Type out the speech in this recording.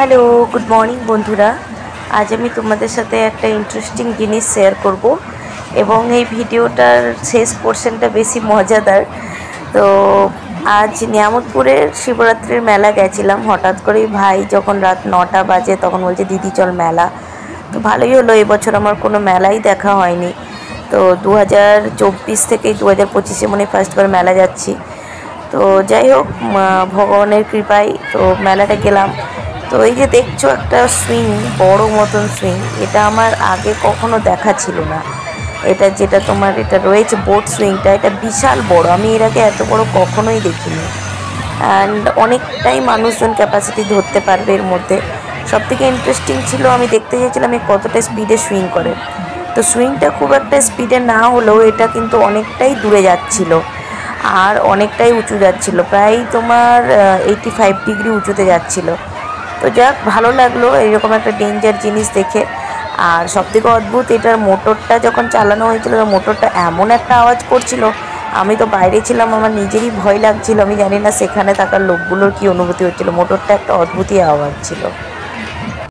Hello, good morning বন্ধুরা। আজ আমি তোমাদের সাথে একটা ইন্টারেস্টিং জিনিস শেয়ার করব এবং এই ভিডিওটার শেষ পোর্শনটা বেশি মজাদার। তো আজ নিয়ামতপুরের শিবরাত্রির মেলা গেছিলাম। হঠাৎ করেই ভাই যখন রাত 9টা বাজে তখন বলছে দিদি চল মেলা। তো ভালোই হলো, এবছর আমার কোনো মেলাই দেখা হয়নি। তো 2024 থেকেই 2025-এ মনে ফার্স্টবার মেলা যাচ্ছি। তো যাই হোক, ভগবানের কৃপায় তো মেলাটা গেলাম। তো এই যে দেখছো একটা সুইং, বড় মতন সুইং, এটা আমার আগে কখনো দেখা ছিল না। যেটা তোমার এটা রয়েছে বোট সুইংটা, এটা বিশাল বড়, আমি এর আগে এত বড় কখনোই দেখিনি। অ্যান্ড অনেকটাই মানুষজন ক্যাপাসিটি ধরতে পারবে এর মধ্যে। সবথেকে ইন্টারেস্টিং ছিল, আমি দেখতে চাইছিলাম এই কতটা স্পিডে সুইং করে। তো সুইংটা খুব একটা স্পিডে না হলেও এটা কিন্তু অনেকটাই দূরে যাচ্ছিল আর অনেকটাই উঁচু যাচ্ছিল, প্রায় তোমার 85 ডিগ্রি উঁচুতে যাচ্ছিল। তো যাক, ভালো লাগলো এইরকম একটা ডেঞ্জার জিনিস দেখে। আর সবথেকে অদ্ভুত, এটার মোটরটা যখন চালানো হয়েছিল, মোটরটা এমন একটা আওয়াজ করছিল, আমি তো বাইরে ছিলাম, আমার নিজেরই ভয় লাগছিল। আমি জানি না সেখানে থাকার লোকগুলোর কী অনুভূতি হচ্ছিল, মোটরটা একটা অদ্ভুতই আওয়াজ ছিল।